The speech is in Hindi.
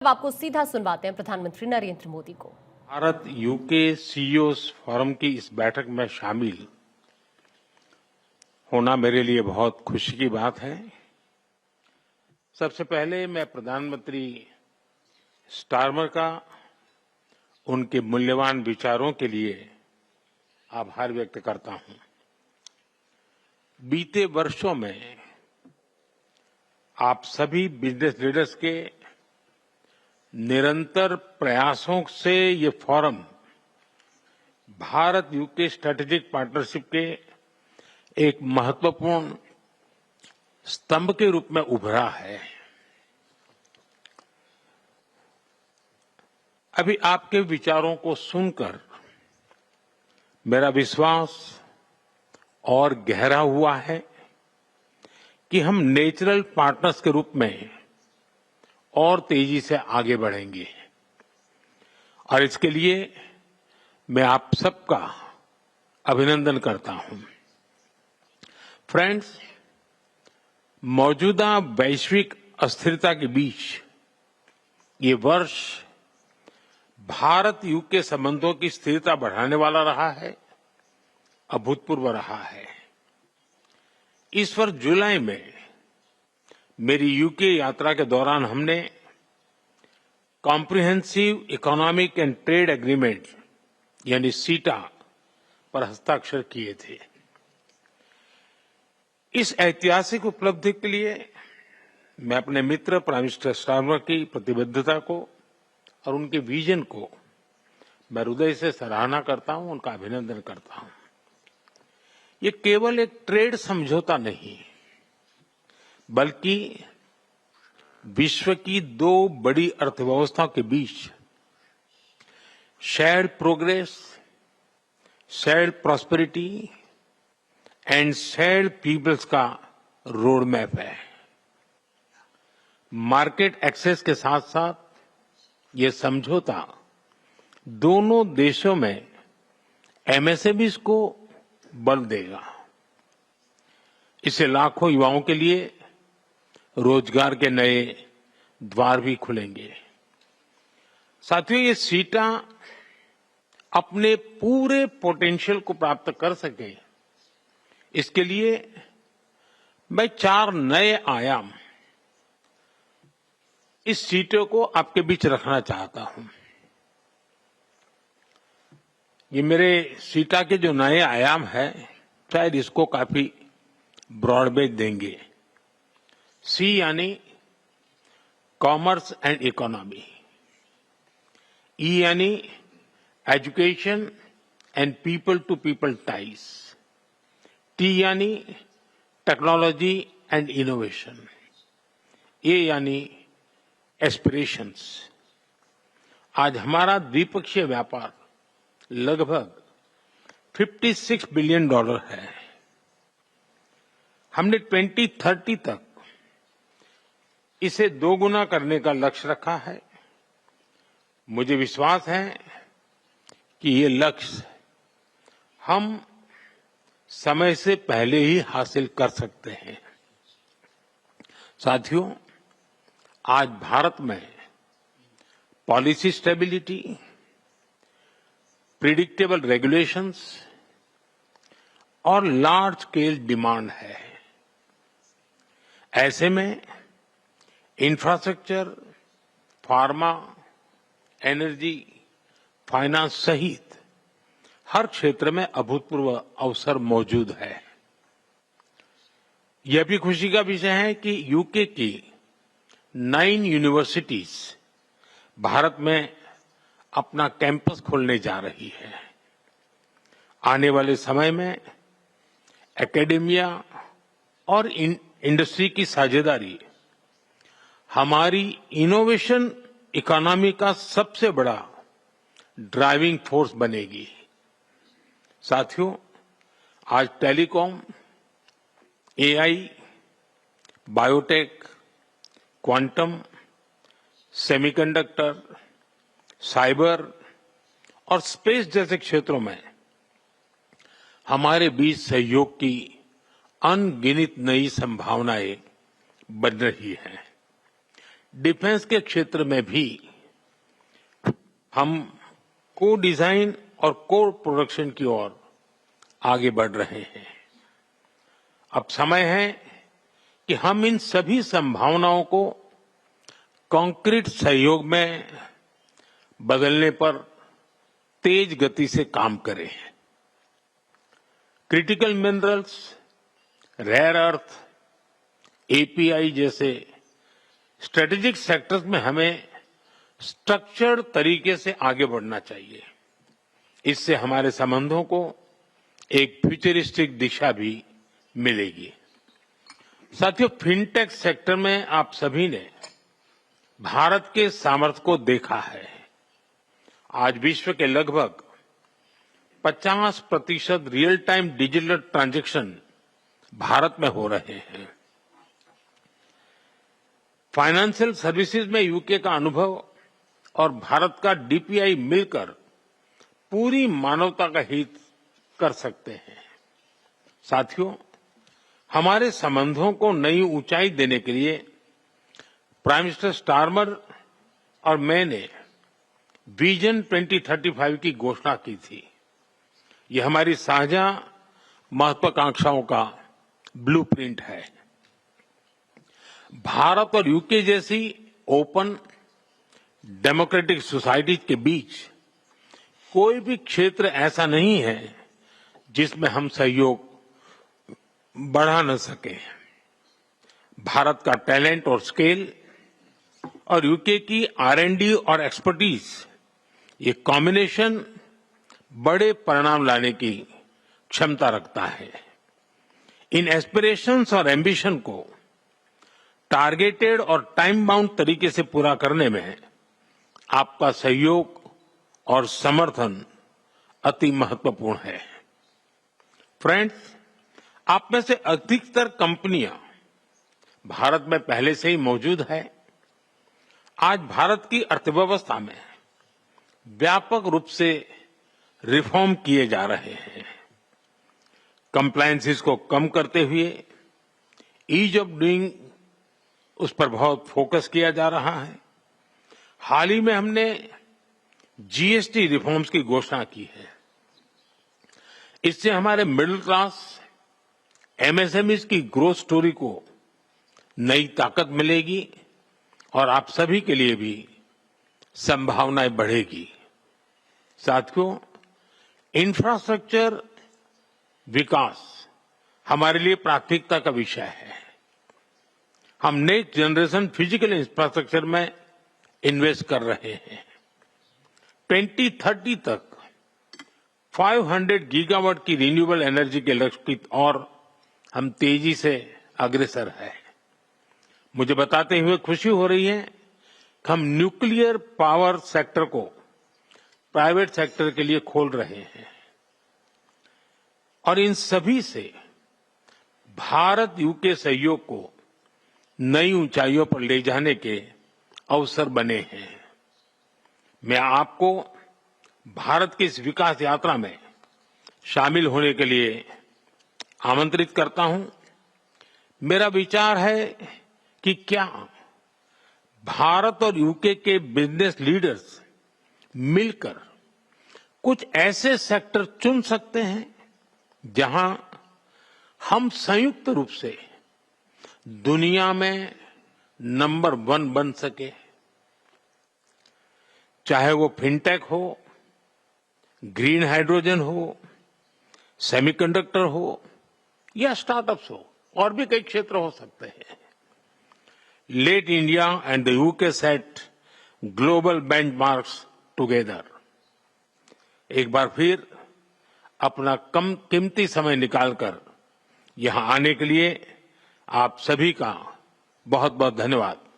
अब आपको सीधा सुनवाते हैं प्रधानमंत्री नरेंद्र मोदी को। भारत यूके सीईओस फोरम की इस बैठक में शामिल होना मेरे लिए बहुत खुशी की बात है। सबसे पहले मैं प्रधानमंत्री स्टारमर का उनके मूल्यवान विचारों के लिए आभार व्यक्त करता हूं। बीते वर्षों में आप सभी बिजनेस लीडर्स के निरंतर प्रयासों से ये forum Bharat UK strategic partnership के एक महत्वपूर्ण स्तंभ के रूप में उभरा है। अभी आपके विचारों को सुनकर मेरा विश्वास और गहरा हुआ है कि हम नेचुरल पार्टनर्स के रूप में और तेजी से आगे बढ़ेंगे और इसके लिए मैं आप सबका अभिनंदन करता हूं। फ्रेंड्स, मौजूदा वैश्विक अस्थिरता के बीच ये वर्ष भारत यूके संबंधों की स्थिरता बढ़ाने वाला रहा है, अभूतपूर्व रहा है। इस वर्ष जुलाई में मेरी यूके यात्रा के दौरान हमने comprehensive economic and trade agreement यानी सीटा पर हस्ताक्षर किए थे। इस ऐतिहासिक उपलब्धि के लिए मैं अपने मित्र प्राइम मिनिस्टर स्टारमर की प्रतिबद्धता को और उनके विजन को मैं हृदय से सराहना करता हूं, उनका अभिनंदन करता हूं। ये केवल एक ट्रेड समझौता नहीं बल्कि विश्व की दो बड़ी अर्थव्यवस्थाओं के बीच shared progress, shared prosperity and shared peoples का रोड मैप है। मार्केट एक्सेस के साथ साथ ये समझौता दोनों देशों में एमएसएमईज को बल देगा। इससे लाखों युवाओं के लिए रोजगार के नए द्वार भी खुलेंगे। साथियों, ये सीटा अपने पूरे पोटेंशियल को प्राप्त कर सके, इसके लिए मैं 4 नए आयाम इस सीटों को आपके बीच रखना चाहता हूं। ये मेरे सीटा के जो नए आयाम हैं, शायद इसको काफी ब्रॉड बेस देंगे। सी यानी कॉमर्स एंड इकोनॉमी, ई यानी education and people to people ties, T यानी टेक्नोलॉजी एंड इनोवेशन, ए यानी एस्पिरेशंस। आज हमारा द्विपक्षीय व्यापार लगभग $56 बिलियन है। हमने 2030 तक इसे 2 गुना करने का लक्ष्य रखा है। मुझे विश्वास है कि ये लक्ष्य हम समय से पहले ही हासिल कर सकते हैं। साथियों, आज भारत में पॉलिसी स्टेबिलिटी, प्रिडिक्टेबल रेगुलेशंस और लार्ज स्केल डिमांड है। ऐसे में इंफ्रास्ट्रक्चर, फार्मा, एनर्जी, फाइनेंस सहित हर क्षेत्र में अभूतपूर्व अवसर मौजूद है। यह भी खुशी का विषय है कि यूके की 9 यूनिवर्सिटीज भारत में अपना कैंपस खोलने जा रही है। आने वाले समय में एकेडेमिया और इंडस्ट्री की साझेदारी हमारी इनोवेशन इकोनॉमी का सबसे बड़ा ड्राइविंग फोर्स बनेगी। साथियों, आज telecom, AI, biotech, quantum, semiconductor, cyber और स्पेस जैसे क्षेत्रों में हमारे बीच सहयोग की अनगिनत नई संभावनाएं बन रही हैं। डिफेंस के क्षेत्र में भी हम को डिजाइन और को प्रोडक्शन की ओर आगे बढ़ रहे हैं। अब समय है कि हम इन सभी संभावनाओं को कॉन्क्रीट सहयोग में बदलने पर तेज गति से काम करें। Critical minerals, rare earth, API जैसे स्ट्रेटेजिक सेक्टर्स में हमें स्ट्रक्चर्ड तरीके से आगे बढ़ना चाहिए। इससे हमारे संबंधों को एक फ्यूचरिस्टिक दिशा भी मिलेगी। साथियों, फिनटेक सेक्टर में आप सभी ने भारत के सामर्थ्य को देखा है। आज विश्व के लगभग 50% real time digital transaction Bharat में हो रहे हैं। फाइनेंशियल सर्विसेज में यूके का अनुभव और भारत का डीपीआई मिलकर पूरी मानवता का हित कर सकते हैं। साथियों, हमारे संबंधों को नई ऊंचाई देने के लिए प्राइम मिनिस्टर स्टारमर और मैंने विजन 2035 की घोषणा की थी। यह हमारी साझा महत्वाकांक्षाओं का ब्लूप्रिंट है। भारत और यूके जैसी ओपन डेमोक्रेटिक सोसाइटीज के बीच कोई भी क्षेत्र ऐसा नहीं है जिसमें हम सहयोग बढ़ा न सके। भारत का टैलेंट और स्केल और यूके की R&D और एक्सपर्टीज, ये कॉम्बिनेशन बड़े परिणाम लाने की क्षमता रखता है। इन एस्पिरेशंस और एम्बिशन को टारगेटेड और टाइम बाउंड तरीके से पूरा करने में आपका सहयोग और समर्थन अति महत्वपूर्ण है। फ्रेंड्स, आप में से अधिकतर कंपनियां भारत में पहले से ही मौजूद है। आज भारत की अर्थव्यवस्था में व्यापक रूप से रिफॉर्म किए जा रहे हैं। कंप्लायंसेस को कम करते हुए ईज ऑफ डूइंग, उस पर बहुत फोकस किया जा रहा है। हाल ही में हमने जीएसटी रिफॉर्म्स की घोषणा की है। इससे हमारे मिडिल क्लास एमएसएमईज की ग्रोथ स्टोरी को नई ताकत मिलेगी और आप सभी के लिए भी संभावनाएं बढ़ेगी। साथियों, इंफ्रास्ट्रक्चर विकास हमारे लिए प्राथमिकता का विषय है। हम नेक्स्ट जनरेशन फिजिकल इंफ्रास्ट्रक्चर में इन्वेस्ट कर रहे हैं। 2030 तक 500 गीगावाट की रिन्यूएबल एनर्जी के लक्ष्य की ओर हम तेजी से अग्रसर है। मुझे बताते हुए खुशी हो रही है कि हम न्यूक्लियर पावर सेक्टर को प्राइवेट सेक्टर के लिए खोल रहे हैं और इन सभी से भारत यूके सहयोग को नई ऊंचाइयों पर ले जाने के अवसर बने हैं। मैं आपको भारत की इस विकास यात्रा में शामिल होने के लिए आमंत्रित करता हूं। मेरा विचार है कि क्या भारत और यूके के बिजनेस लीडर्स मिलकर कुछ ऐसे सेक्टर चुन सकते हैं जहां हम संयुक्त रूप से दुनिया में नंबर 1 बन सके। चाहे वो फिनटेक हो, ग्रीन हाइड्रोजन हो, सेमीकंडक्टर हो या स्टार्टअप्स हो, और भी कई क्षेत्र हो सकते हैं। Let India and the UK set global benchmarks together. एक बार फिर अपना कम कीमती समय निकालकर यहां आने के लिए आप सभी का बहुत बहुत धन्यवाद।